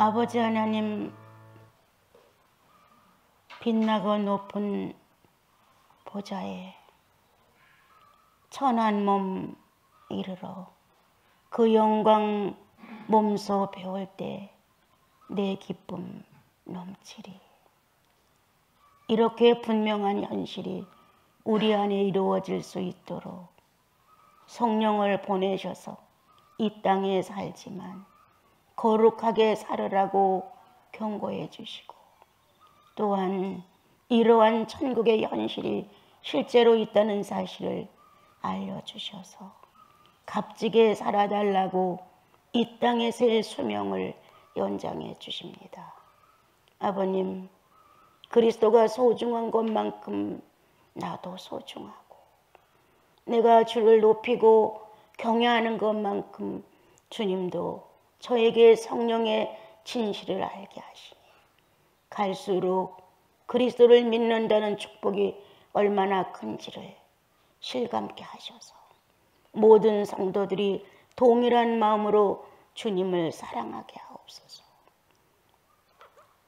아버지 하나님, 빛나고 높은 보좌에 천한 몸 이르러 그 영광 몸소 배울 때 내 기쁨 넘치리. 이렇게 분명한 현실이 우리 안에 이루어질 수 있도록 성령을 보내셔서 이 땅에 살지만 거룩하게 살으라고 경고해 주시고, 또한 이러한 천국의 현실이 실제로 있다는 사실을 알려주셔서 값지게 살아달라고 이 땅에서의 수명을 연장해 주십니다. 아버님, 그리스도가 소중한 것만큼 나도 소중하고, 내가 주를 높이고 경외하는 것만큼 주님도 저에게 성령의 진실을 알게 하시니, 갈수록 그리스도를 믿는다는 축복이 얼마나 큰지를 실감케 하셔서 모든 성도들이 동일한 마음으로 주님을 사랑하게 하옵소서.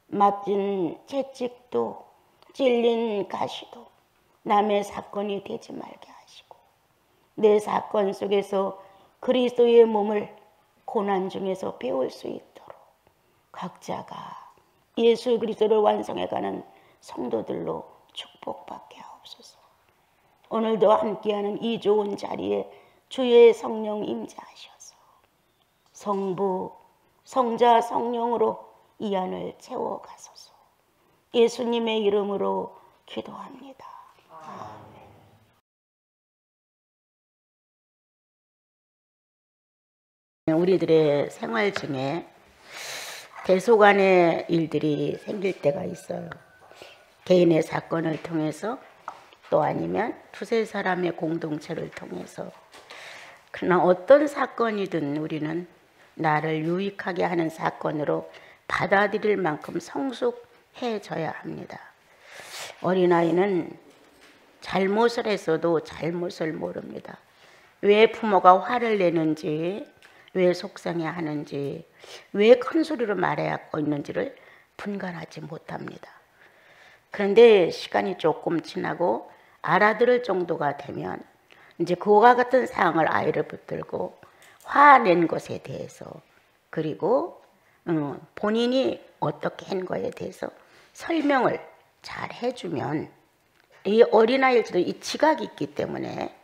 맡은 채찍도 찔린 가시도 남의 사건이 되지 말게 하시고, 내 사건 속에서 그리스도의 몸을 고난 중에서 배울 수 있도록 각자가 예수 그리스도를 완성해가는 성도들로 축복받게 하옵소서. 오늘도 함께하는 이 좋은 자리에 주의 성령 임재하셔서 성부, 성자, 성령으로 이 안을 채워가소서. 예수님의 이름으로 기도합니다. 아멘. 우리들의 생활 중에 대소간의 일들이 생길 때가 있어요. 개인의 사건을 통해서, 또 아니면 두세 사람의 공동체를 통해서. 그러나 어떤 사건이든 우리는 나를 유익하게 하는 사건으로 받아들일 만큼 성숙해져야 합니다. 어린아이는 잘못을 했어도 잘못을 모릅니다. 왜 부모가 화를 내는지, 왜 속상해하는지, 왜 큰 소리로 말해야 있는지를 분간하지 못합니다. 그런데 시간이 조금 지나고 알아들을 정도가 되면 이제 그와 같은 상황을 아이를 붙들고 화낸 것에 대해서, 그리고 본인이 어떻게 한 거에 대해서 설명을 잘 해주면 이 어린아이들도 이 지각이 있기 때문에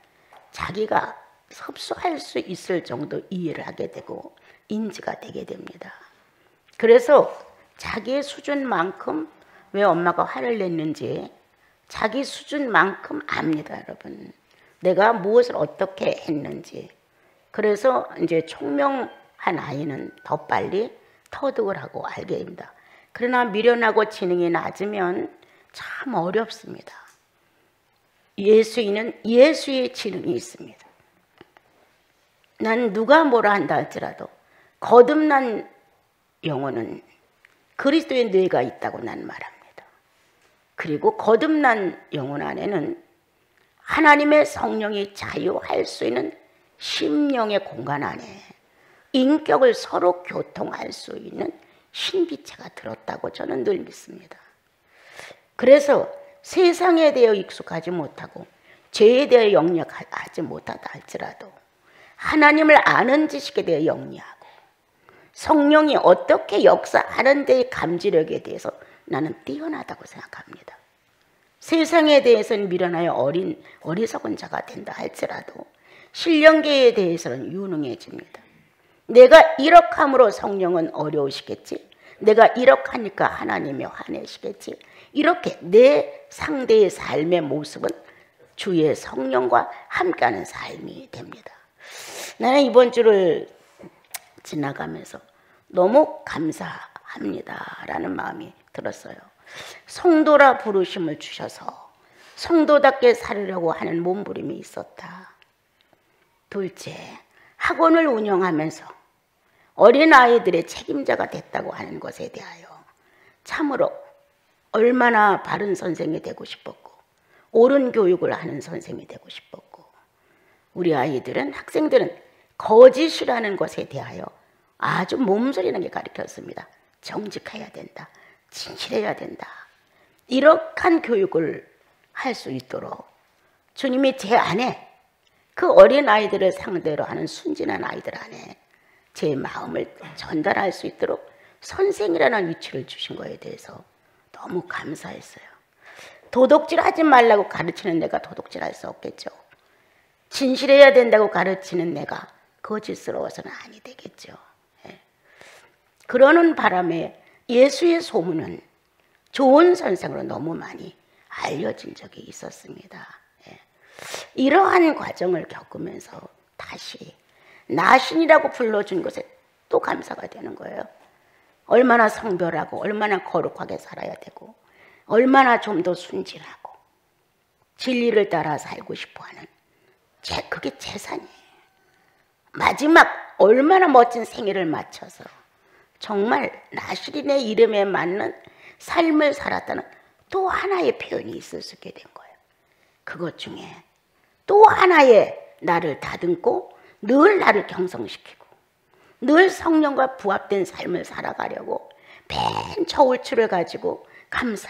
자기가 흡수할 수 있을 정도 이해를 하게 되고 인지가 되게 됩니다. 그래서 자기의 수준만큼, 왜 엄마가 화를 냈는지 자기 수준만큼 압니다, 여러분. 내가 무엇을 어떻게 했는지. 그래서 이제 총명한 아이는 더 빨리 터득을 하고 알게 됩니다. 그러나 미련하고 지능이 낮으면 참 어렵습니다. 예수인은 예수의 지능이 있습니다. 난 누가 뭐라 한다 할지라도 거듭난 영혼은 그리스도의 뇌가 있다고 난 말합니다. 그리고 거듭난 영혼 안에는 하나님의 성령이 자유할 수 있는 심령의 공간 안에 인격을 서로 교통할 수 있는 신비체가 들었다고 저는 늘 믿습니다. 그래서 세상에 대해 익숙하지 못하고 죄에 대해 영역하지 못하다 할지라도 하나님을 아는 지식에 대해 영리하고 성령이 어떻게 역사하는 데의 감지력에 대해서 나는 뛰어나다고 생각합니다. 세상에 대해서는 미련하여 어리석은 자가 된다 할지라도 신령계에 대해서는 유능해집니다. 내가 이렇게 함으로 성령은 어려우시겠지, 내가 이렇게 하니까 하나님이 화내시겠지, 이렇게 내 상대의 삶의 모습은 주의 성령과 함께하는 삶이 됩니다. 나는 이번 주를 지나가면서 너무 감사합니다 라는 마음이 들었어요. 성도라 부르심을 주셔서 성도답게 살으려고 하는 몸부림이 있었다. 둘째, 학원을 운영하면서 어린아이들의 책임자가 됐다고 하는 것에 대하여 참으로 얼마나 바른 선생이 되고 싶었고 옳은 교육을 하는 선생이 되고 싶었고, 우리 아이들은, 학생들은 거짓이라는 것에 대하여 아주 몸소리 나게 가르쳤습니다. 정직해야 된다. 진실해야 된다. 이렇게 교육을 할 수 있도록 주님이 제 안에 그 어린 아이들을 상대로 하는 순진한 아이들 안에 제 마음을 전달할 수 있도록 선생이라는 위치를 주신 거에 대해서 너무 감사했어요. 도둑질하지 말라고 가르치는 내가 도둑질할 수 없겠죠. 진실해야 된다고 가르치는 내가 거짓스러워서는 아니 되겠죠. 그러는 바람에 예수의 소문은 좋은 선생으로 너무 많이 알려진 적이 있었습니다. 이러한 과정을 겪으면서 다시 나신이라고 불러준 것에 또 감사가 되는 거예요. 얼마나 성별하고 얼마나 거룩하게 살아야 되고 얼마나 좀 더 순진하고 진리를 따라 살고 싶어하는 그게 재산이에요. 마지막 얼마나 멋진 생애를 마쳐서 정말 나실인의 이름에 맞는 삶을 살았다는 또 하나의 표현이 있을 수 있게 된 거예요. 그것 중에 또 하나의 나를 다듬고 늘 나를 경성시키고 늘 성령과 부합된 삶을 살아가려고 맨 저울추를 가지고 감사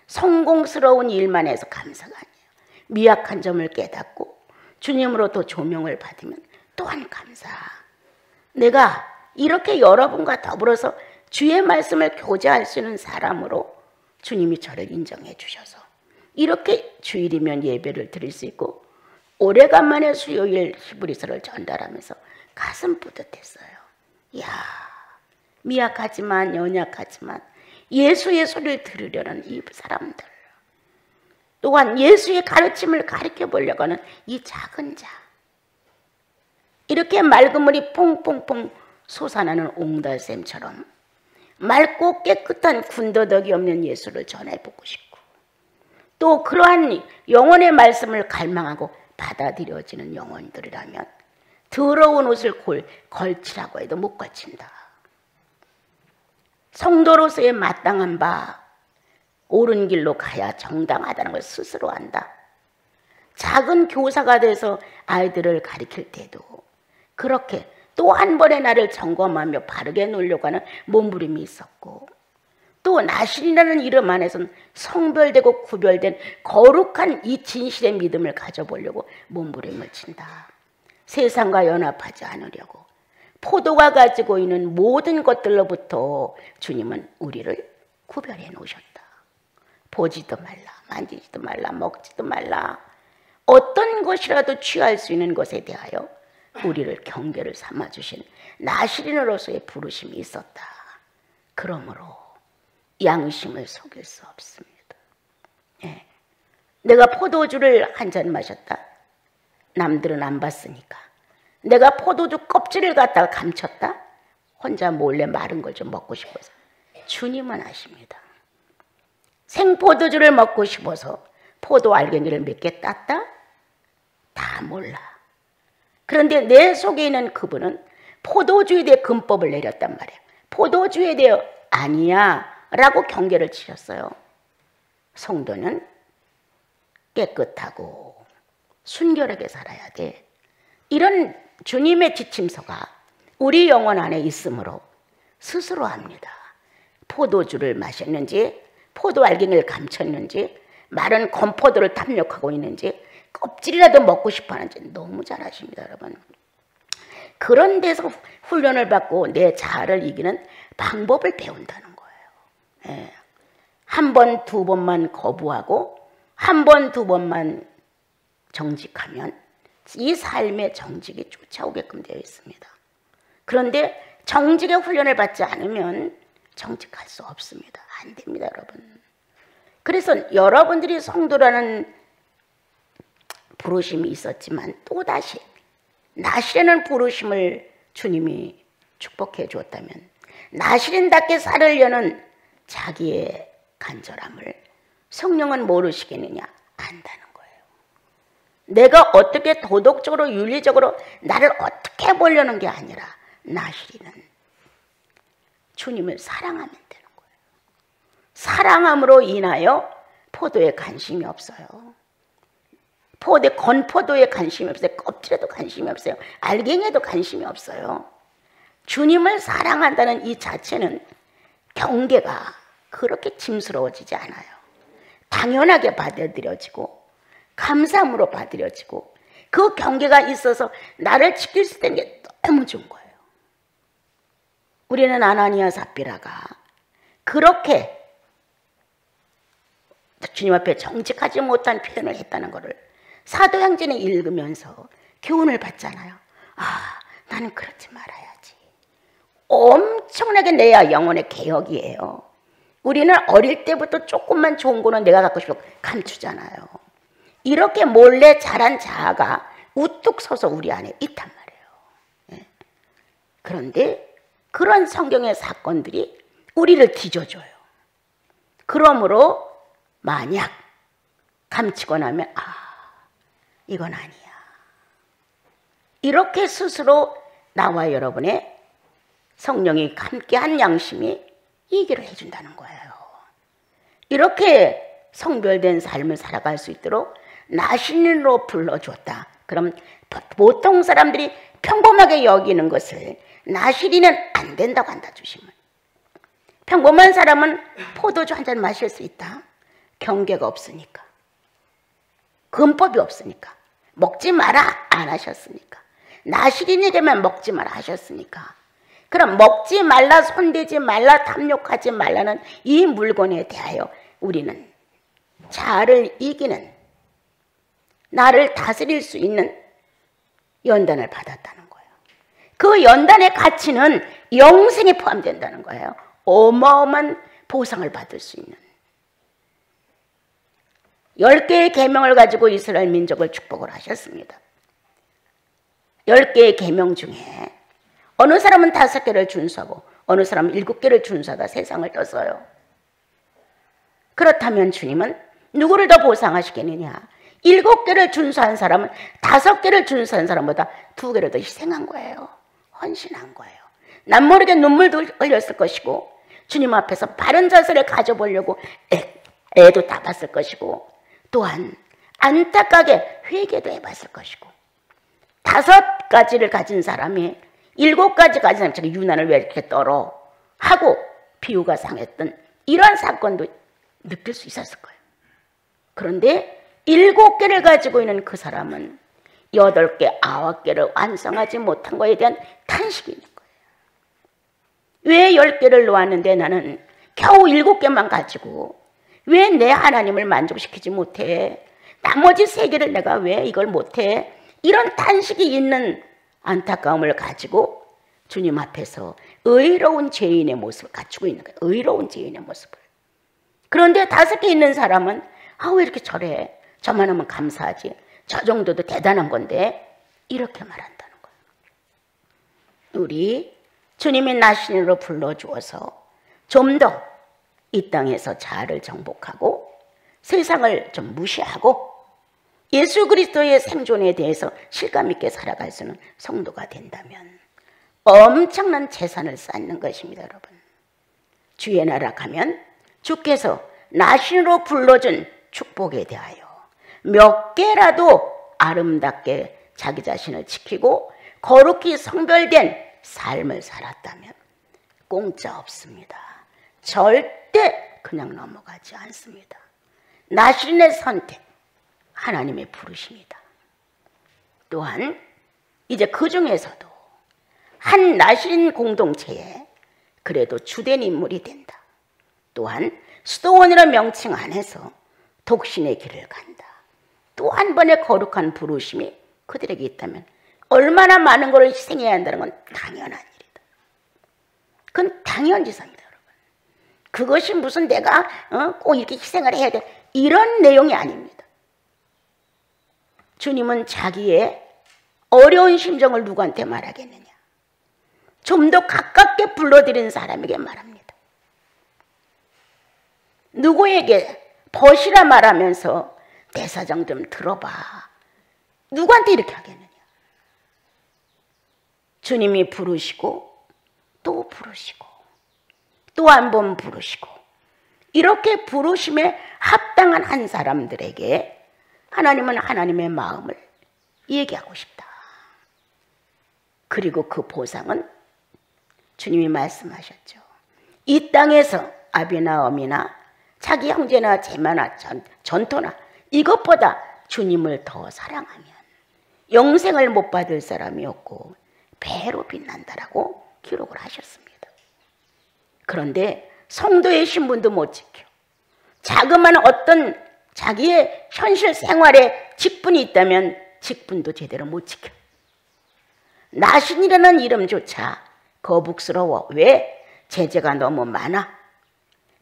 성공스러운 일만 해서 감사가 아니에요. 미약한 점을 깨닫고 주님으로부터 조명을 받으면 또한 감사. 내가 이렇게 여러분과 더불어서 주의 말씀을 교제할 수 있는 사람으로 주님이 저를 인정해 주셔서 이렇게 주일이면 예배를 드릴 수 있고 오래간만에 수요일 히브리서를 전달하면서 가슴 뿌듯했어요. 이야, 미약하지만 연약하지만 예수의 소리를 들으려는 이 사람들, 또한 예수의 가르침을 가르쳐 보려고 하는 이 작은 자, 이렇게 맑은 물이 퐁퐁퐁 솟아나는 옹달샘처럼 맑고 깨끗한 군더더기 없는 예수를 전해보고 싶고 또 그러한 영혼의 말씀을 갈망하고 받아들여지는 영혼들이라면 더러운 옷을 걸치라고 해도 못 걸친다. 성도로서의 마땅한 바 옳은 길로 가야 정당하다는 걸 스스로 안다. 작은 교사가 돼서 아이들을 가르칠 때도 그렇게 또 한 번의 나를 점검하며 바르게 놓으려고 하는 몸부림이 있었고 또 나신이라는 이름 안에서는 성별되고 구별된 거룩한 이 진실의 믿음을 가져보려고 몸부림을 친다. 세상과 연합하지 않으려고 포도가 가지고 있는 모든 것들로부터 주님은 우리를 구별해 놓으셨다. 보지도 말라, 만지지도 말라, 먹지도 말라. 어떤 것이라도 취할 수 있는 것에 대하여 우리를 경계를 삼아주신 나실인으로서의 부르심이 있었다. 그러므로 양심을 속일 수 없습니다. 내가 포도주를 한 잔 마셨다. 남들은 안 봤으니까. 내가 포도주 껍질을 갖다가 감췄다. 혼자 몰래 마른 걸 좀 먹고 싶어서. 주님은 아십니다. 생포도주를 먹고 싶어서 포도 알갱이를 몇 개 땄다? 다 몰라. 그런데 내 속에 있는 그분은 포도주에 대해 금법을 내렸단 말이에요. 포도주에 대해 아니야 라고 경계를 치셨어요. 성도는 깨끗하고 순결하게 살아야 돼. 이런 주님의 지침서가 우리 영혼 안에 있으므로 스스로 합니다. 포도주를 마셨는지 포도 알갱이를 감췄는지 마른 건포도를 탐욕하고 있는지 껍질이라도 먹고 싶어 하는지 너무 잘 아십니다, 여러분. 그런 데서 훈련을 받고 내 자아를 이기는 방법을 배운다는 거예요. 한 번, 두 번만 거부하고 한 번, 두 번만 정직하면 이 삶의 정직이 쫓아오게끔 되어 있습니다. 그런데 정직의 훈련을 받지 않으면 정직할 수 없습니다. 안 됩니다, 여러분. 그래서 여러분들이 성도라는 부르심이 있었지만 또다시 나시라는 부르심을 주님이 축복해 주었다면 나시린답게 살으려는 자기의 간절함을 성령은 모르시겠느냐? 안다는 거예요. 내가 어떻게 도덕적으로 윤리적으로 나를 어떻게 보려는 게 아니라 나시리는 주님을 사랑하면 되는 거예요. 사랑함으로 인하여 포도에 관심이 없어요. 건포도에 관심이 없어요. 껍질에도 관심이 없어요. 알갱이에도 관심이 없어요. 주님을 사랑한다는 이 자체는 경계가 그렇게 짐스러워지지 않아요. 당연하게 받아들여지고 감사함으로 받아들여지고 그 경계가 있어서 나를 지킬 수 있는 게 너무 좋은 거예요. 우리는 아나니아 삽비라가 그렇게 주님 앞에 정직하지 못한 표현을 했다는 것을 사도행전에 읽으면서 교훈을 받잖아요. 아, 나는 그렇지 말아야지. 엄청나게 내 영혼의 개혁이에요. 우리는 어릴 때부터 조금만 좋은 거는 내가 갖고 싶어 감추잖아요. 이렇게 몰래 자란 자아가 우뚝 서서 우리 안에 있단 말이에요. 예. 그런데 그런 성경의 사건들이 우리를 뒤져줘요. 그러므로 만약 감추고 나면 이건 아니야. 이렇게 스스로 나와 여러분의 성령이 함께한 양심이 얘기를 해준다는 거예요. 이렇게 성별된 삶을 살아갈 수 있도록 나신인으로 불러줬다. 그럼 보통 사람들이 평범하게 여기는 것을 나시리는 안 된다고 한다. 주심은. 평범한 사람은 포도주 한 잔 마실 수 있다. 경계가 없으니까. 금법이 없으니까. 먹지 마라 안 하셨으니까. 나시린에게만 먹지 마라 하셨으니까. 그럼 먹지 말라, 손대지 말라, 탐욕하지 말라는 이 물건에 대하여 우리는 자아를 이기는, 나를 다스릴 수 있는 연단을 받았다는 거예요. 그 연단의 가치는 영생에 포함된다는 거예요. 어마어마한 보상을 받을 수 있는. 10개의 계명을 가지고 이스라엘 민족을 축복을 하셨습니다. 10개의 계명 중에 어느 사람은 5개를 준수하고 어느 사람은 7개를 준수하다 세상을 떴어요. 그렇다면 주님은 누구를 더 보상하시겠느냐? 7개를 준수한 사람은 5개를 준수한 사람보다 2개를 더 희생한 거예요. 헌신한 거예요. 남모르게 눈물도 흘렸을 것이고 주님 앞에서 바른 자세를 가져보려고 애도 따봤을 것이고 또한 안타깝게 회개도 해봤을 것이고 5가지를 가진 사람이 7가지 가진 사람이 저기 유난을 왜 이렇게 떨어 하고 비유가 상했던 이런 사건도 느낄 수 있었을 거예요. 그런데 7개를 가지고 있는 그 사람은 8개, 9개를 완성하지 못한 것에 대한 탄식이 있는 거예요. 왜 10개를 놓았는데 나는 겨우 7개만 가지고 왜 내 하나님을 만족시키지 못해? 나머지 3개를 내가 왜 이걸 못해? 이런 탄식이 있는 안타까움을 가지고 주님 앞에서 의로운 죄인의 모습을 갖추고 있는 거예요. 의로운 죄인의 모습을. 그런데 5개 있는 사람은 왜 이렇게 저래? 저만 하면 감사하지. 저 정도도 대단한 건데 이렇게 말한다는 거예요. 우리 주님의 나신으로 불러주어서 좀 더 이 땅에서 자아를 정복하고 세상을 좀 무시하고 예수 그리스도의 생존에 대해서 실감 있게 살아갈 수 있는 성도가 된다면 엄청난 재산을 쌓는 것입니다. 여러분. 주의 나라 가면 주께서 나신으로 불러준 축복에 대하여 몇 개라도 아름답게 자기 자신을 지키고 거룩히 성별된 삶을 살았다면 공짜 없습니다. 절대 그냥 넘어가지 않습니다. 나신의 선택, 하나님의 부르심이다. 또한 이제 그 중에서도 한 나신 공동체에 그래도 주된 인물이 된다. 또한 수도원이라는 명칭 안에서 독신의 길을 간다. 또 한 번의 거룩한 부르심이 그들에게 있다면 얼마나 많은 것을 희생해야 한다는 건 당연한 일이다. 그건 당연지사입니다, 여러분. 그것이 무슨 내가 꼭 이렇게 희생을 해야 돼 이런 내용이 아닙니다. 주님은 자기의 어려운 심정을 누구한테 말하겠느냐? 좀 더 가깝게 불러들인 사람에게 말합니다. 누구에게 벗이라 말하면서 내 사정 좀 들어봐. 누구한테 이렇게 하겠느냐? 주님이 부르시고 또 부르시고 또 한 번 부르시고 이렇게 부르심에 합당한 한 사람들에게 하나님은 하나님의 마음을 얘기하고 싶다. 그리고 그 보상은 주님이 말씀하셨죠. 이 땅에서 아비나 어미나 자기 형제나 제마나 전토나 이것보다 주님을 더 사랑하면 영생을 못 받을 사람이 없고 배로 빛난다라고 기록을 하셨습니다. 그런데 성도의 신분도 못 지켜. 자그마한 어떤 자기의 현실 생활에 직분이 있다면 직분도 제대로 못 지켜. 나신이라는 이름조차 거북스러워. 왜? 제재가 너무 많아.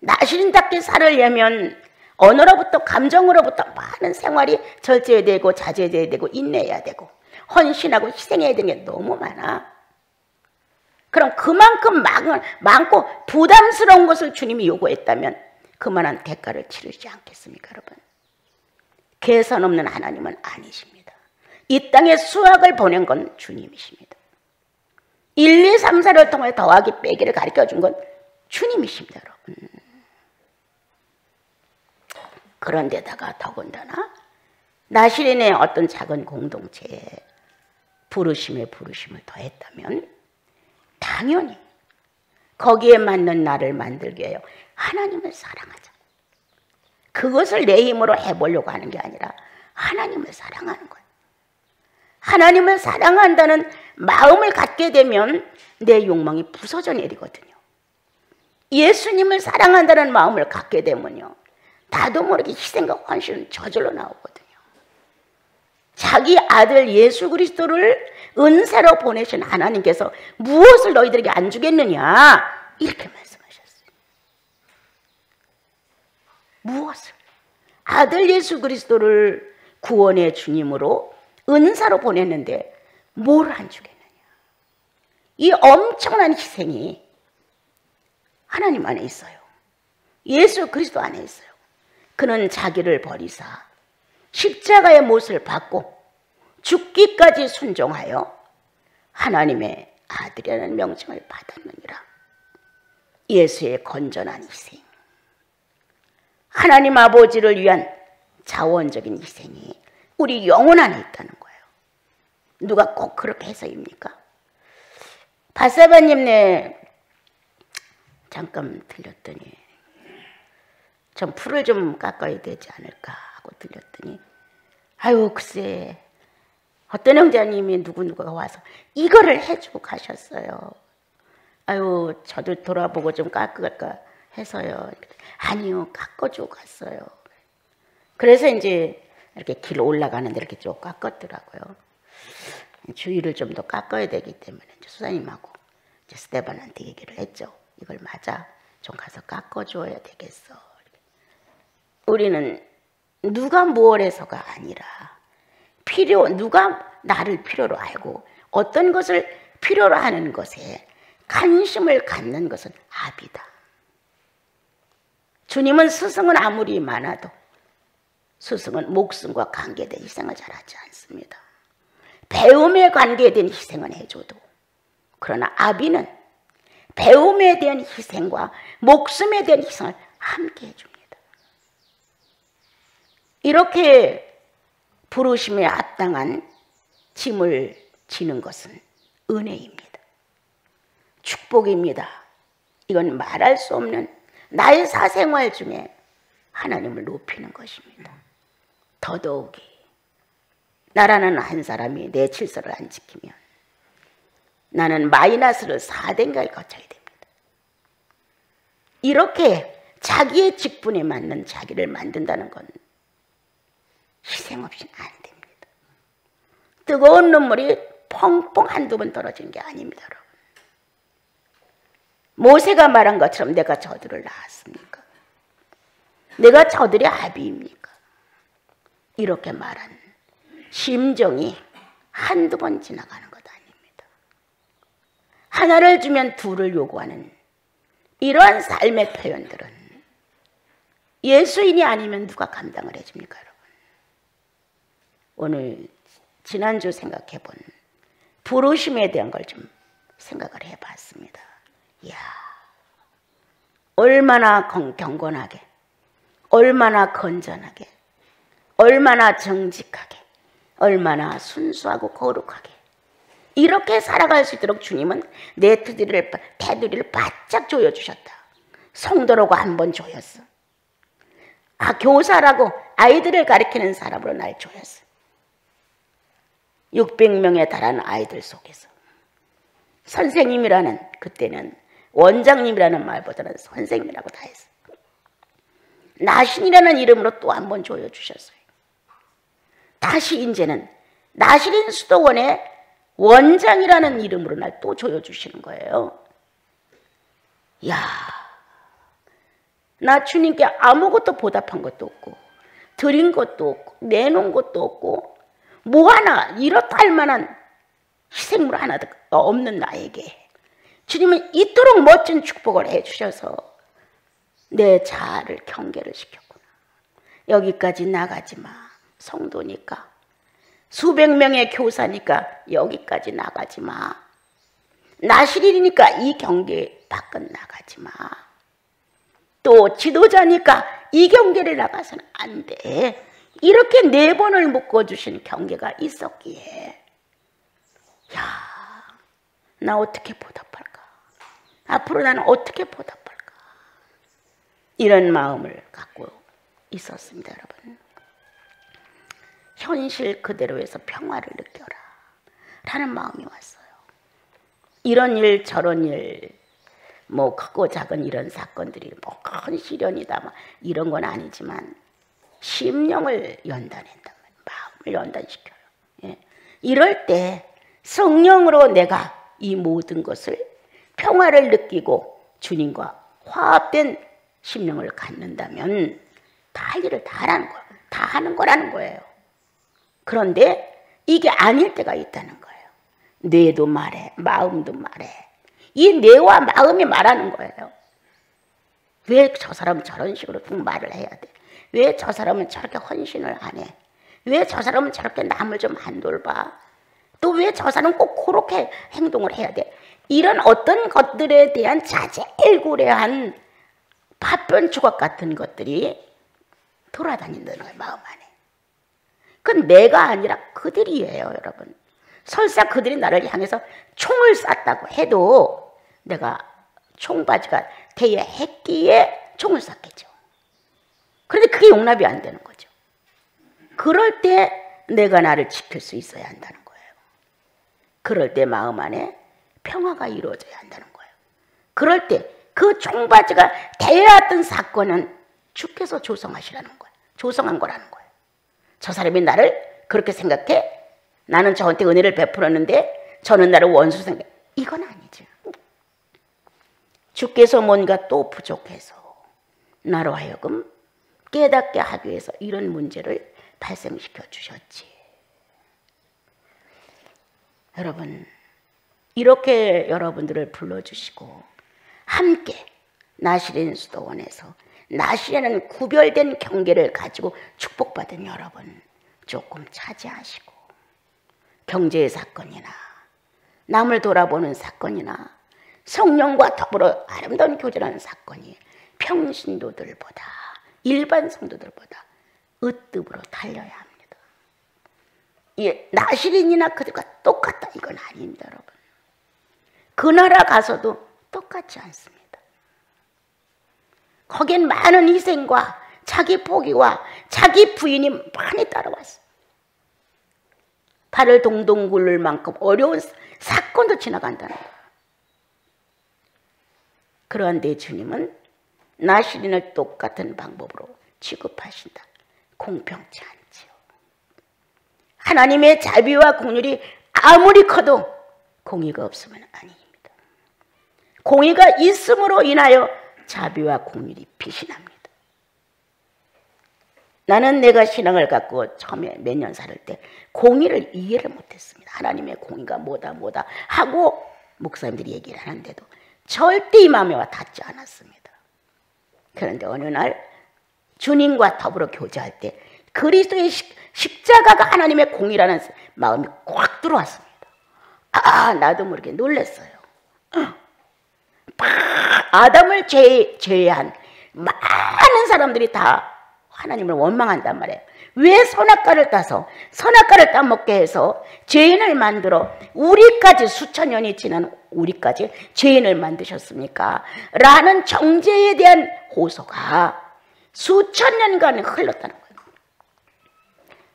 나신답게 살으려면 언어로부터 감정으로부터 많은 생활이 절제되고 자제돼야 되고 인내해야 되고 헌신하고 희생해야 되는 게 너무 많아. 그럼 그만큼 많고 부담스러운 것을 주님이 요구했다면 그만한 대가를 치르지 않겠습니까, 여러분? 계산 없는 하나님은 아니십니다. 이 땅에 수학을 보낸 건 주님이십니다. 1, 2, 3, 4를 통해 더하기 빼기를 가르쳐준 건 주님이십니다, 여러분. 그런데다가 더군다나 나시린의 어떤 작은 공동체에 부르심을 더했다면 당연히 거기에 맞는 나를 만들게 해요. 하나님을 사랑하자. 그것을 내 힘으로 해보려고 하는 게 아니라 하나님을 사랑하는 거예요. 하나님을 사랑한다는 마음을 갖게 되면 내 욕망이 부서져 내리거든요. 예수님을 사랑한다는 마음을 갖게 되면요, 나도 모르게 희생과 헌신은 저절로 나오거든요. 자기 아들 예수 그리스도를 은사로 보내신 하나님께서 무엇을 너희들에게 안 주겠느냐, 이렇게 말씀하셨어요. 무엇을? 아들 예수 그리스도를 구원의 주님으로 은사로 보냈는데 뭘 안 주겠느냐. 이 엄청난 희생이 하나님 안에 있어요. 예수 그리스도 안에 있어요. 그는 자기를 버리사 십자가의 못을 받고 죽기까지 순종하여 하나님의 아들이라는 명칭을 받았느니라. 예수의 건전한 희생, 하나님 아버지를 위한 자원적인 희생이 우리 영혼 안에 있다는 거예요. 누가 꼭 그렇게 해서입니까? 바사바님네 잠깐 들렸더니 좀 풀을 좀 깎아야 되지 않을까 하고 들렸더니, 아유 글쎄 어떤 형제님이 누구누구가 와서 이거를 해주고 가셨어요. 아유 저도 돌아보고 좀 깎을까 해서요. 아니요, 깎아주고 갔어요. 그래서 이제 이렇게 길 올라가는데 이렇게 좀 깎았더라고요. 주위를 좀 더 깎아야 되기 때문에 이제 수사님하고 이제 스테반한테 얘기를 했죠. 이걸 맞아, 좀 가서 깎아줘야 되겠어. 우리는 누가 뭘 해서가 아니라 누가 나를 필요로 알고 어떤 것을 필요로 하는 것에 관심을 갖는 것은 아비다. 주님은 스승은 아무리 많아도 스승은 목숨과 관계된 희생을 잘하지 않습니다. 배움에 관계된 희생은 해줘도, 그러나 아비는 배움에 대한 희생과 목숨에 대한 희생을 함께 해줍니다. 이렇게 부르심에 합당한 짐을 지는 것은 은혜입니다. 축복입니다. 이건 말할 수 없는 나의 사생활 중에 하나님을 높이는 것입니다. 더더욱이 나라는 한 사람이 내 질서를 안 지키면 나는 마이너스를 4대인가를 거쳐야 됩니다. 이렇게 자기의 직분에 맞는 자기를 만든다는 건 희생 없이는 안 됩니다. 뜨거운 눈물이 펑펑 한두 번 떨어지는 게 아닙니다, 여러분. 모세가 말한 것처럼 내가 저들을 낳았습니까? 내가 저들의 아비입니까? 이렇게 말한 심정이 한두 번 지나가는 것 아닙니다. 하나를 주면 둘을 요구하는 이러한 삶의 표현들은 예수인이 아니면 누가 감당을 해줍니까, 여러분? 오늘 지난주 생각해본 부르심에 대한 걸 좀 생각을 해봤습니다. 이야, 얼마나 경건하게, 얼마나 건전하게, 얼마나 정직하게, 얼마나 순수하고 거룩하게 이렇게 살아갈 수 있도록 주님은 내 테두리를 바짝 조여주셨다. 성도라고 한번 조였어. 교사라고 아이들을 가르치는 사람으로 날 조였어. 600명에 달하는 아이들 속에서 선생님이라는, 그때는 원장님이라는 말보다는 선생님이라고 다 했어. 나신이라는 이름으로 또 한 번 조여주셨어요. 다시 이제는 나신인 수도원의 원장이라는 이름으로 날 또 조여주시는 거예요. 야, 나 주님께 아무것도 보답한 것도 없고 드린 것도 없고 내놓은 것도 없고 뭐 하나 이렇다 할 만한 희생물 하나도 없는 나에게 주님은 이토록 멋진 축복을 해주셔서 내 자아를 경계를 시켰구나. 여기까지 나가지 마. 성도니까, 수백 명의 교사니까 여기까지 나가지 마. 나실이니까 이 경계 밖은 나가지 마. 또 지도자니까 이 경계를 나가서는 안 돼. 이렇게 4번을 묶어주신 경계가 있었기에, 야, 나 어떻게 보답할까? 앞으로 나는 어떻게 보답할까? 이런 마음을 갖고 있었습니다, 여러분. 현실 그대로에서 평화를 느껴라 라는 마음이 왔어요. 이런 일 저런 일, 뭐 크고 작은 이런 사건들이 뭐 큰 시련이다 막 이런 건 아니지만 심령을 연단한다, 마음을 연단시켜요. 예. 이럴 때 성령으로 내가 이 모든 것을 평화를 느끼고 주님과 화합된 심령을 갖는다면 다 할 일을 다 하는 거예요. 다 하는 거라는 거예요. 그런데 이게 아닐 때가 있다는 거예요. 뇌도 말해, 마음도 말해. 이 뇌와 마음이 말하는 거예요. 왜 저 사람은 저런 식으로 말을 해야 돼? 왜 저 사람은 저렇게 헌신을 안 해? 왜 저 사람은 저렇게 남을 좀 안 돌봐? 또 왜 저 사람은 꼭 그렇게 행동을 해야 돼? 이런 어떤 것들에 대한 자질구레한 파편 조각 같은 것들이 돌아다닌다는 거예요, 마음 안에. 그건 내가 아니라 그들이에요, 여러분. 설사 그들이 나를 향해서 총을 쐈다고 해도 내가 총바지가 대여했기에 총을 쐈겠죠. 그런데 그게 용납이 안 되는 거죠. 그럴 때 내가 나를 지킬 수 있어야 한다는 거예요. 그럴 때 마음 안에 평화가 이루어져야 한다는 거예요. 그럴 때 그 총바지가 대여했던 사건은 주께서 조성하시라는 거예요. 조성한 거라는 거예요. 저 사람이 나를 그렇게 생각해? 나는 저한테 은혜를 베풀었는데 저는 나를 원수 생각해. 이건 아니죠. 주께서 뭔가 또 부족해서 나로 하여금 깨닫게 하기 위해서 이런 문제를 발생시켜 주셨지. 여러분, 이렇게 여러분들을 불러주시고 함께 나실인 수도원에서 나실에는 구별된 경계를 가지고 축복받은 여러분, 조금 차지하시고 경제의 사건이나 남을 돌아보는 사건이나 성령과 더불어 아름다운 교제라는 사건이 평신도들보다, 일반 성도들보다 으뜸으로 달려야 합니다. 예, 나실인이나 그들과 똑같다 이건 아닙니다, 여러분. 그 나라 가서도 똑같지 않습니다. 거긴 많은 희생과 자기 포기와 자기 부인이 많이 따라왔어요. 발을 동동 굴릴 만큼 어려운 사건도 지나간다는 거예요. 그런데 주님은 나실인을 똑같은 방법으로 취급하신다. 공평치 않지요. 하나님의 자비와 긍휼이 아무리 커도 공의가 없으면 아닙니다. 공의가 있음으로 인하여 자비와 긍휼이 피신합니다. 나는 내가 신앙을 갖고 처음에 몇 년 살 때 공의를 이해를 못했습니다. 하나님의 공의가 뭐다 하고 목사님들이 얘기를 하는데도 절대 이 마음에 와 닿지 않았습니다. 그런데 어느 날 주님과 더불어 교제할 때 그리스도의 십자가가 하나님의 공의라는 마음이 꽉 들어왔습니다. 나도 모르게 놀랐어요. 아담을 제외한 많은 사람들이 다 하나님을 원망한단 말이에요. 왜 선악과를 따서 선악과를 따먹게 해서 죄인을 만들어 우리까지 수천 년이 지난 우리까지 죄인을 만드셨습니까? 라는 정죄에 대한 호소가 수천 년간 흘렀다는 거예요.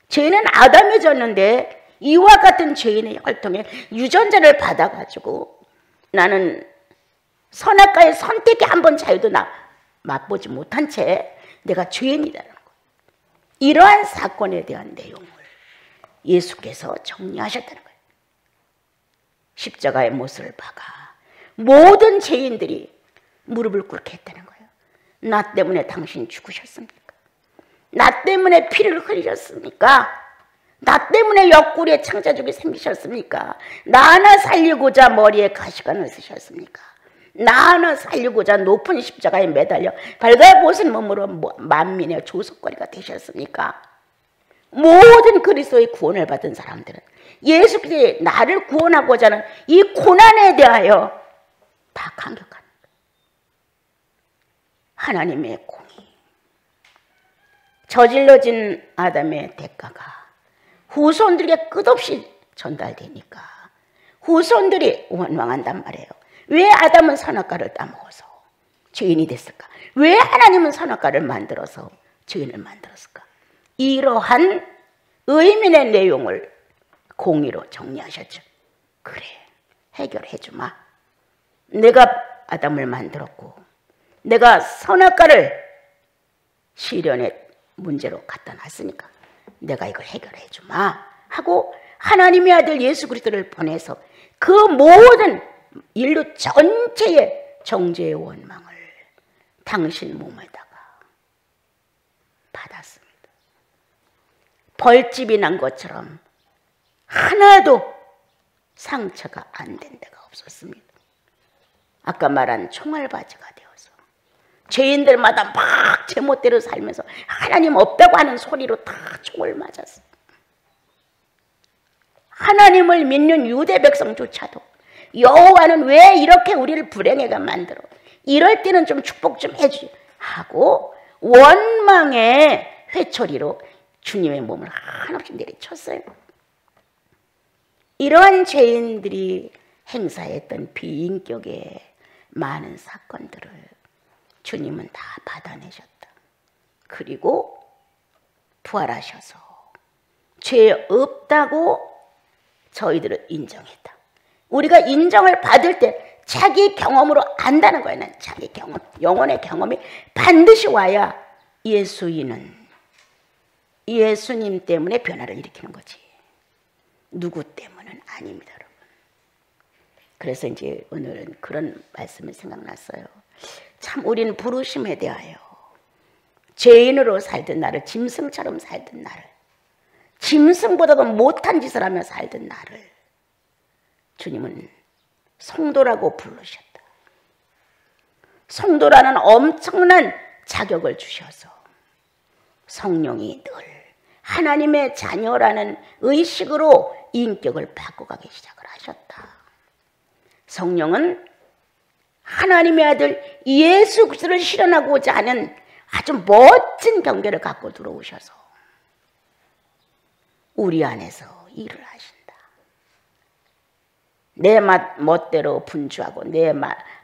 죄는 아담이 졌는데 이와 같은 죄인의 혈통에 유전자를 받아가지고 나는 선악과의 선택의 한 번 자유도 맛보지 못한 채 내가 죄인이라는 거예요. 이러한 사건에 대한 내용을 예수께서 정리하셨다는 거예요. 십자가의 못을 박아 모든 죄인들이 무릎을 꿇게 했다는 거예요. 나 때문에 당신 죽으셨습니까? 나 때문에 피를 흘리셨습니까? 나 때문에 옆구리에 창자죽이 생기셨습니까? 나 하나 살리고자 머리에 가시관을 쓰셨습니까? 나 하나 살리고자 높은 십자가에 매달려 발가벗은 몸으로 만민의 조석거리가 되셨습니까? 모든 그리스도의 구원을 받은 사람들은 예수께서 나를 구원하고자 하는 이 고난에 대하여 다 감격합니다. 하나님의 공의, 저질러진 아담의 대가가 후손들에게 끝없이 전달되니까 후손들이 원망한단 말이에요. 왜 아담은 선악과를 따먹어서 죄인이 됐을까? 왜 하나님은 선악과를 만들어서 죄인을 만들었을까? 이러한 의민의 내용을 공의로 정리하셨죠. 그래, 해결해 주마. 내가 아담을 만들었고 내가 선악과를 시련의 문제로 갖다 놨으니까 내가 이걸 해결해 주마 하고 하나님의 아들 예수 그리스도를 보내서 그 모든 인류 전체의 정죄의 원망을 당신 몸에다가 받았습니다. 벌집이 난 것처럼 하나도 상처가 안 된 데가 없었습니다. 아까 말한 총알바지가 되어서 죄인들마다 막 제멋대로 살면서 하나님 없다고 하는 소리로 다 총을 맞았어요. 하나님을 믿는 유대 백성조차도 여호와는 왜 이렇게 우리를 불행하게 만들어? 이럴 때는 좀 축복 좀 해주지 하고 원망의 회초리로 주님의 몸을 한없이 내리쳤어요. 이러한 죄인들이 행사했던 비인격의 많은 사건들을 주님은 다 받아내셨다. 그리고 부활하셔서 죄 없다고 저희들을 인정했다. 우리가 인정을 받을 때 자기 경험으로 안다는 거예요. 난 자기 경험, 영혼의 경험이 반드시 와야 예수님 때문에 변화를 일으키는 거지. 누구 때문은 아닙니다, 여러분. 그래서 이제 오늘은 그런 말씀이 생각났어요. 참 우리는 부르심에 대하여 죄인으로 살던 나를, 짐승처럼 살던 나를, 짐승보다도 못한 짓을 하며 살던 나를 주님은 성도라고 부르셨다. 성도라는 엄청난 자격을 주셔서 성령이 늘 하나님의 자녀라는 의식으로 인격을 바꿔가기 시작을 하셨다. 성령은 하나님의 아들 예수 그리스도를 실현하고자 하는 아주 멋진 경계를 갖고 들어오셔서 우리 안에서 일을 하신다. 내 멋대로 분주하고 내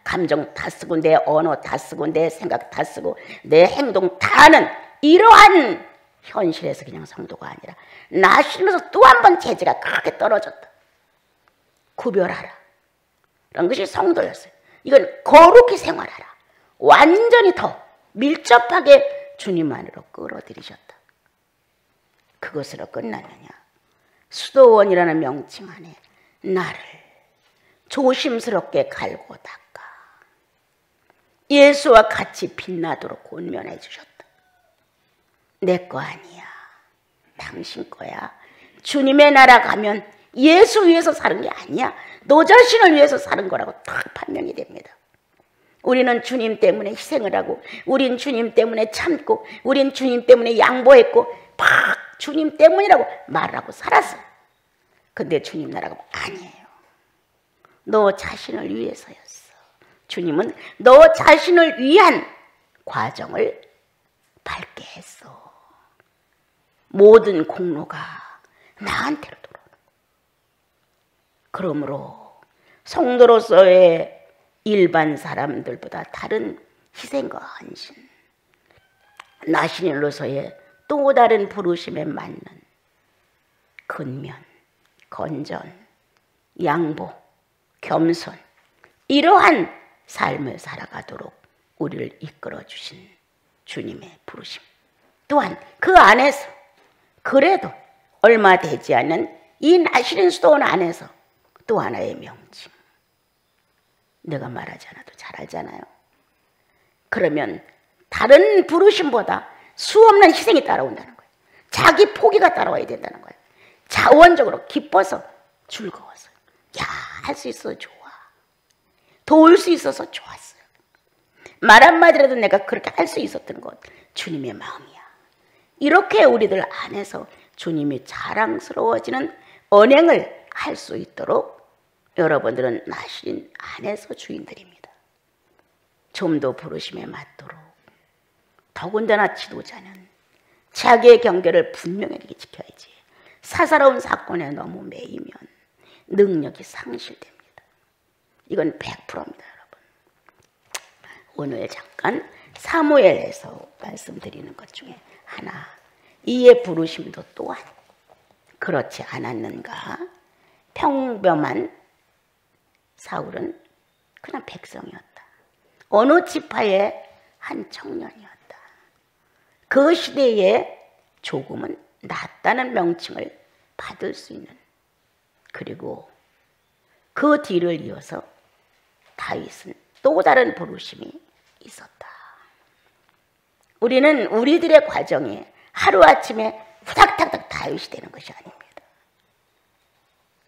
감정 다 쓰고 내 언어 다 쓰고 내 생각 다 쓰고 내 행동 다 하는 이러한 현실에서 그냥 성도가 아니라 나 실면서 또 한 번 체제가 크게 떨어졌다. 구별하라. 그런 것이 성도였어요. 이건 거룩히 생활하라. 완전히 더 밀접하게 주님 안으로 끌어들이셨다. 그것으로 끝났느냐? 수도원이라는 명칭 안에 나를 조심스럽게 갈고 닦아 예수와 같이 빛나도록 권면해 주셨다. 내 거 아니야. 당신 거야. 주님의 나라 가면 예수 위해서 사는 게 아니야. 너 자신을 위해서 사는 거라고 딱 판명이 됩니다. 우리는 주님 때문에 희생을 하고 우린 주님 때문에 참고 우린 주님 때문에 양보했고 막 주님 때문이라고 말하고 살았어요. 근데 주님 나라가 아니에요. 너 자신을 위해서였어. 주님은 너 자신을 위한 과정을 밟게 했어. 모든 공로가 나한테로 돌아오는 거예요. 그러므로 성도로서의 일반 사람들보다 다른 희생과 헌신, 나신인으로서의 또 다른 부르심에 맞는 근면, 건전, 양보, 겸손, 이러한 삶을 살아가도록 우리를 이끌어 주신 주님의 부르심, 또한 그 안에서 그래도 얼마 되지 않은 이 나시린 수도원 안에서 또 하나의 명칭, 내가 말하지 않아도 잘 알잖아요. 그러면 다른 부르심보다 수없는 희생이 따라온다는 거예요. 자기 포기가 따라와야 된다는 거예요. 자원적으로 기뻐서 즐거워서, 야, 할 수 있어서 좋아, 도울 수 있어서 좋았어요. 말 한마디라도 내가 그렇게 할 수 있었던 것 주님의 마음이야. 이렇게 우리들 안에서 주님이 자랑스러워지는 언행을 할 수 있도록 여러분들은 나신 안에서 주인들입니다. 좀 더 부르심에 맞도록, 더군다나 지도자는 자기의 경계를 분명하게 지켜야지. 사사로운 사건에 너무 매이면 능력이 상실됩니다. 이건 100%입니다, 여러분. 오늘 잠깐 사무엘에서 말씀드리는 것 중에 하나, 이의 부르심도 또한 그렇지 않았는가? 평범한 사울은 그냥 백성이었다. 어느 지파의 한 청년이었다. 그 시대에 조금은 낫다는 명칭을 받을 수 있는, 그리고 그 뒤를 이어서 다윗은 또 다른 부르심이 있었다. 우리는 우리들의 과정에 하루아침에 후닥닥닥 다윗이 되는 것이 아닙니다.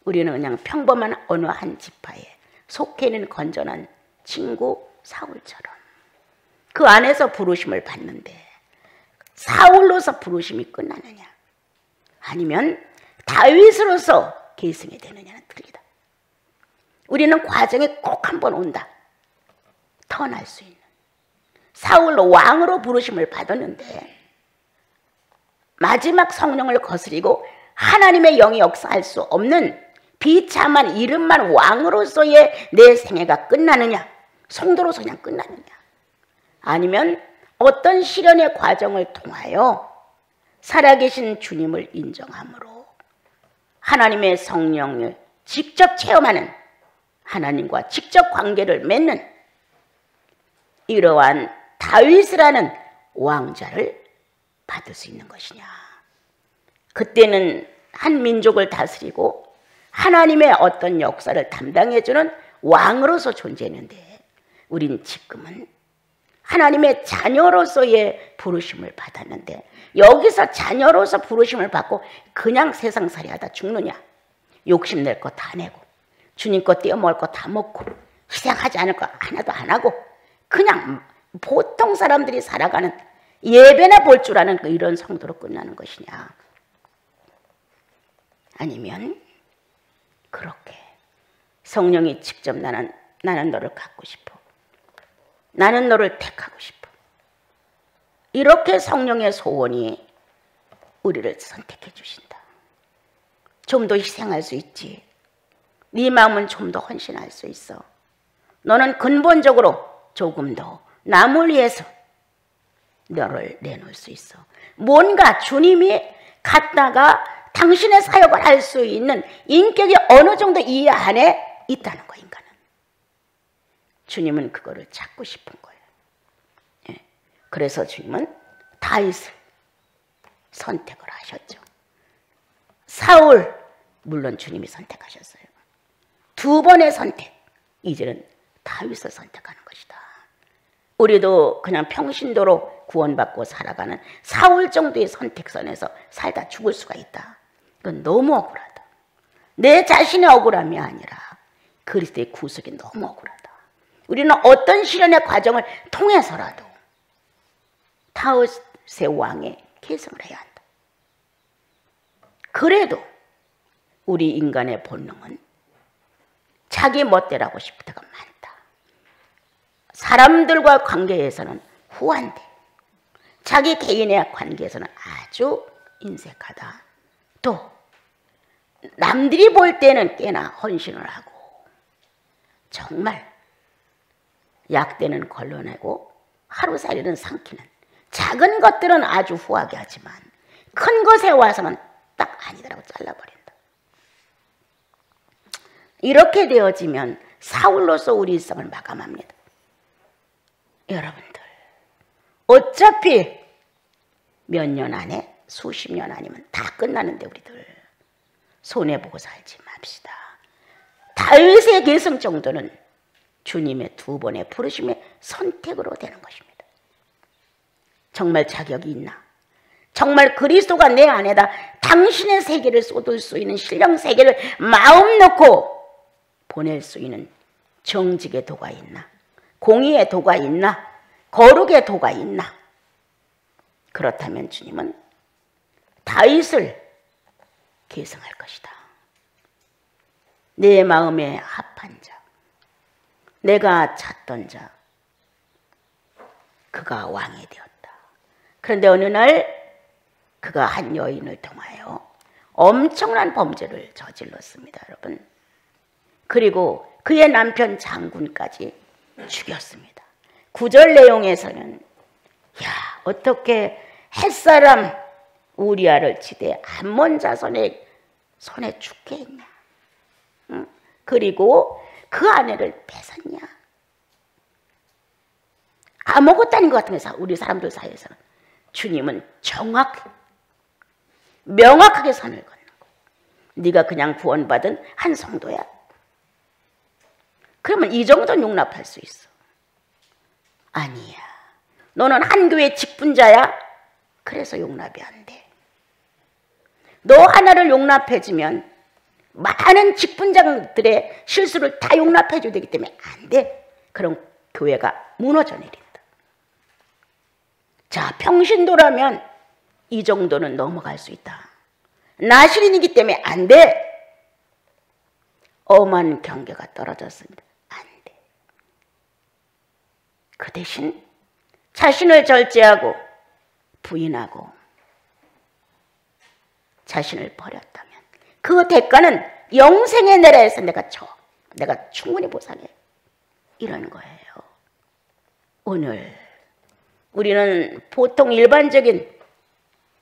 우리는 그냥 평범한 어느 한 지파에 속해 있는 건전한 친구 사울처럼 그 안에서 부르심을 받는데, 사울로서 부르심이 끝나느냐 아니면 다윗으로서 계승이 되느냐는 틀리다. 우리는 과정에 꼭 한 번 온다, 턴할 수 있는. 사울로 왕으로 부르심을 받았는데 마지막 성령을 거스리고 하나님의 영이 역사할 수 없는 비참한 이름만 왕으로서의 내 생애가 끝나느냐, 성도로서 그냥 끝나느냐, 아니면 어떤 시련의 과정을 통하여 살아계신 주님을 인정함으로 하나님의 성령을 직접 체험하는, 하나님과 직접 관계를 맺는 이러한 다윗이라는 왕자를 받을 수 있는 것이냐. 그때는 한 민족을 다스리고 하나님의 어떤 역사를 담당해주는 왕으로서 존재했는데, 우린 지금은 하나님의 자녀로서의 부르심을 받았는데, 여기서 자녀로서 부르심을 받고 그냥 세상살이 하다 죽느냐, 욕심낼 거 다 내고 주님 거 떼어먹을 거 다 먹고 희생하지 않을 거 하나도 안 하고 그냥 보통 사람들이 살아가는, 예배나 볼 줄 아는 이런 성도로 끝나는 것이냐, 아니면 그렇게 성령이 직접 나는 너를 갖고 싶어, 나는 너를 택하고 싶어, 이렇게 성령의 소원이 우리를 선택해 주신다. 좀 더 희생할 수 있지, 네 마음은 좀 더 헌신할 수 있어, 너는 근본적으로 조금 더 남을 위해서 너를 내놓을 수 있어. 뭔가 주님이 갖다가 당신의 사역을 할 수 있는 인격이 어느 정도 이 안에 있다는 거, 인간은. 주님은 그거를 찾고 싶은 거예요. 예. 그래서 주님은 다윗을 선택을 하셨죠. 사울, 물론 주님이 선택하셨어요. 두 번의 선택, 이제는 다윗을 선택하는 것이다. 우리도 그냥 평신도로 구원받고 살아가는 사울 정도의 선택선에서 살다 죽을 수가 있다. 이건 너무 억울하다. 내 자신의 억울함이 아니라 그리스도의 구속이 너무 억울하다. 우리는 어떤 시련의 과정을 통해서라도 다윗의 왕의 계승을 해야 한다. 그래도 우리 인간의 본능은 자기 멋대로 하고 싶을 때가 많다. 사람들과 관계에서는 후한데 자기 개인의 관계에서는 아주 인색하다. 또 남들이 볼 때는 꽤나 헌신을 하고 정말 약대는 걸러내고 하루살이는 삼키는 작은 것들은 아주 후하게 하지만 큰 것에 와서는 딱 아니더라고 잘라버린다. 이렇게 되어지면 사울로서 우리 일상을 마감합니다. 여러분들 어차피 몇 년 안에 수십 년 아니면 다 끝나는데 우리들 손해보고 살지 맙시다. 다윗의 계승 정도는 주님의 두 번의 부르심의 선택으로 되는 것입니다. 정말 자격이 있나? 정말 그리스도가 내 안에다 당신의 세계를 쏟을 수 있는 신령 세계를 마음 놓고 보낼 수 있는 정직의 도가 있나? 공의의 도가 있나? 거룩의 도가 있나? 그렇다면 주님은 다윗을 계승할 것이다. 내 마음에 합한 자, 내가 찾던 자, 그가 왕이 되었다. 그런데 어느 날 그가 한 여인을 통하여 엄청난 범죄를 저질렀습니다, 여러분. 그리고 그의 남편 장군까지 죽였습니다. 9절 내용에서는 야, 어떻게 햇사람 우리아를 치되 암몬 자손의 손에 죽게 했냐. 응? 그리고 그 아내를 뺏었냐. 아무것도 아닌 것 같으면서 우리 사람들 사이에서는 주님은 정확히 명확하게 선을 걷는 거야. 네가 그냥 구원받은 한 성도야. 그러면 이 정도는 용납할 수 있어. 아니야. 너는 한 교회 직분자야. 그래서 용납이 안 돼. 너 하나를 용납해주면 많은 직분자들의 실수를 다 용납해줘야 되기 때문에 안 돼. 그럼 교회가 무너져 내린다. 자, 평신도라면 이 정도는 넘어갈 수 있다. 나시린이기 때문에 안 돼. 엄한 경계가 떨어졌습니다. 안 돼. 그 대신 자신을 절제하고 부인하고 자신을 버렸다면 그 대가는 영생의 나라에서 내가 충분히 보상해. 이런 거예요. 오늘 우리는 보통 일반적인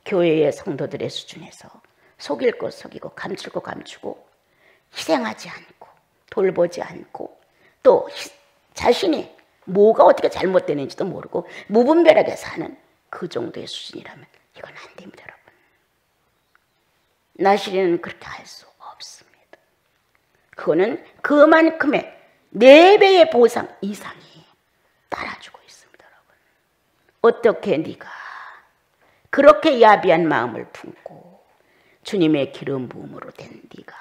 교회의 성도들의 수준에서 속일 것 속이고 감출 것 감추고 희생하지 않고 돌보지 않고 또 자신이 뭐가 어떻게 잘못되는지도 모르고 무분별하게 사는 그 정도의 수준이라면 이건 안 됩니다, 여러분. 나시리는 그렇게 할 수 없습니다. 그거는 그만큼의 4배의 보상 이상이 따라주고 있습니다, 여러분. 어떻게 네가 그렇게 야비한 마음을 품고 주님의 기름 부음으로 된 네가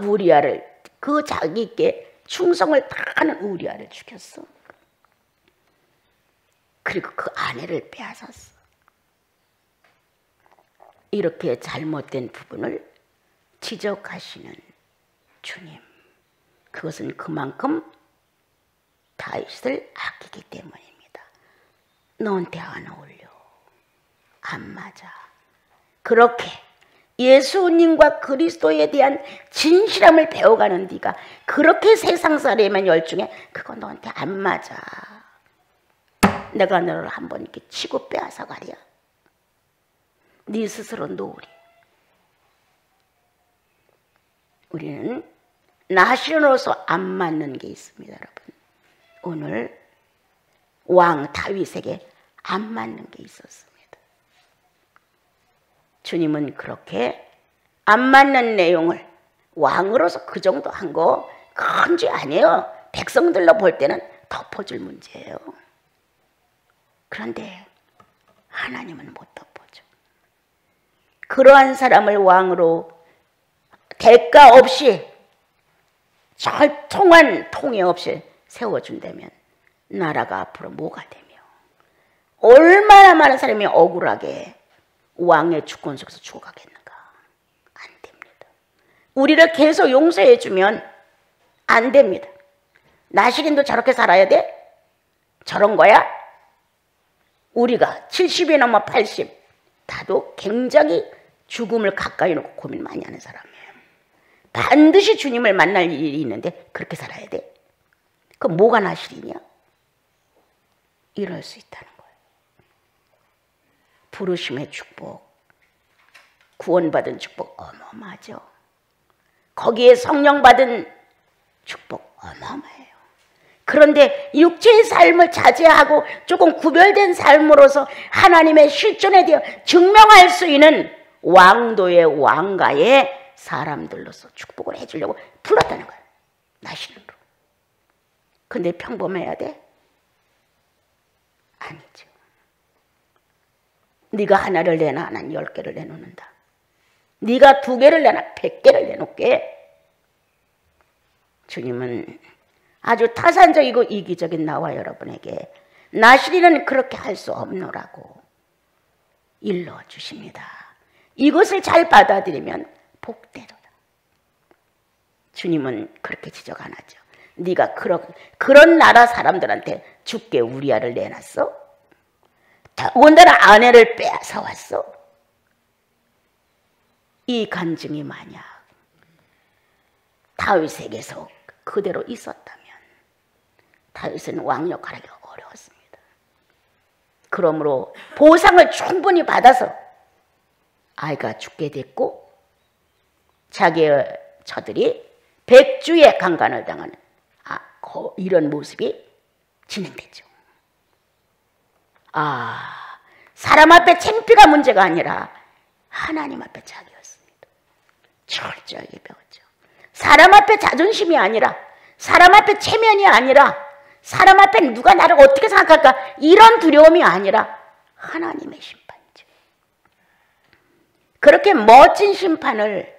우리아를 그 자기께 충성을 다하는 우리아를 죽였어. 그리고 그 아내를 빼앗았어. 이렇게 잘못된 부분을 지적하시는 주님, 그것은 그만큼 다윗을 아끼기 때문입니다. 너한테 안 어울려. 안 맞아. 그렇게 예수님과 그리스도에 대한 진실함을 배워가는 네가 그렇게 세상살이에만 열중해. 그건 너한테 안 맞아. 내가 너를 한번 이렇게 치고 빼앗아 가랴. 네 스스로 놓으리. 우리는 나시로서 안 맞는 게 있습니다, 여러분. 오늘 왕 다윗에게 안 맞는 게 있었습니다. 주님은 그렇게 안 맞는 내용을 왕으로서 그 정도 한 거 큰 죄 아니에요. 백성들로 볼 때는 덮어줄 문제예요. 그런데 하나님은 못 덮어줘. 그러한 사람을 왕으로 대가 없이 절통한 통해 없이 세워준다면 나라가 앞으로 뭐가 되며 얼마나 많은 사람이 억울하게 왕의 주권 속에서 죽어가겠는가. 안 됩니다. 우리를 계속 용서해주면 안 됩니다. 나시린도 저렇게 살아야 돼? 저런 거야? 우리가 70이 넘어 80 나도 굉장히 죽음을 가까이 놓고 고민 많이 하는 사람이에요. 반드시 주님을 만날 일이 있는데 그렇게 살아야 돼? 그럼 뭐가 나실이냐? 이럴 수 있다는 거예요. 부르심의 축복, 구원받은 축복 어마어마하죠. 거기에 성령 받은 축복 어마어마해요. 그런데 육체의 삶을 자제하고 조금 구별된 삶으로서 하나님의 실존에 대해 증명할 수 있는 왕도의 왕가의 사람들로서 축복을 해주려고 불렀다는 거예요. 나시린으로. 근데 평범해야 돼? 아니죠. 네가 하나를 내놔, 난 10개를 내놓는다. 네가 2개를 내놔, 100개를 내놓게. 주님은 아주 타산적이고 이기적인 나와 여러분에게 나시리는 그렇게 할 수 없노라고 일러주십니다. 이것을 잘 받아들이면 복되도다. 주님은 그렇게 지적 안 하죠. 네가 그런 나라 사람들한테 죽게 우리아를 내놨어? 더군다나 아내를 빼앗아왔어? 이 간증이 만약 다윗에게서 그대로 있었다면 다윗은 왕 역할하기 어려웠습니다. 그러므로 보상을 충분히 받아서 아이가 죽게 됐고 자기의 처들이 백주의 강간을 당하는 이런 모습이 진행됐죠. 사람 앞에 창피가 문제가 아니라 하나님 앞에 자기였습니다. 철저하게 배웠죠. 사람 앞에 자존심이 아니라, 사람 앞에 체면이 아니라, 사람 앞에 누가 나를 어떻게 생각할까 이런 두려움이 아니라 하나님의 심판이죠. 그렇게 멋진 심판을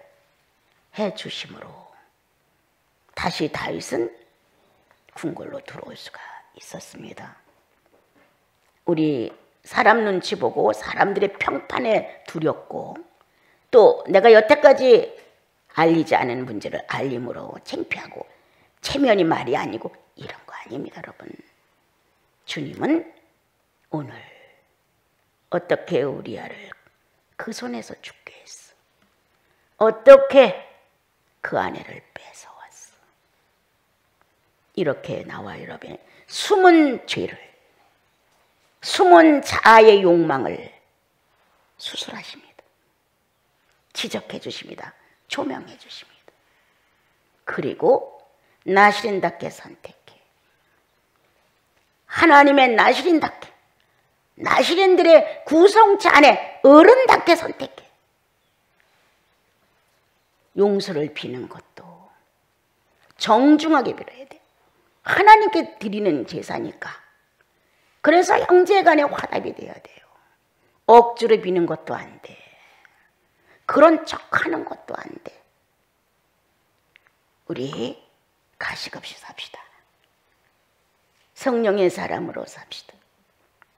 해주심으로 다시 다윗은 궁궐로 들어올 수가 있었습니다. 우리 사람 눈치 보고 사람들의 평판에 두렵고 또 내가 여태까지 알리지 않은 문제를 알림으로 창피하고 체면이 말이 아니고 이런 거 아닙니다, 여러분. 주님은 오늘 어떻게 우리아를 그 손에서 죽게 했어? 어떻게 그 아내를 뺏어왔어? 이렇게 나와 여러분의 숨은 죄를, 숨은 자아의 욕망을 수술하십니다. 지적해 주십니다. 조명해 주십니다. 그리고 나시린답게 선택해. 하나님의 나시린답게, 나시린들의 구성체 안에 어른답게 선택해. 용서를 비는 것도 정중하게 빌어야 돼. 하나님께 드리는 제사니까. 그래서 형제 간에 화답이 돼야 돼요. 억지로 비는 것도 안 돼. 그런 척하는 것도 안 돼. 우리 가식 없이 삽시다. 성령의 사람으로 삽시다.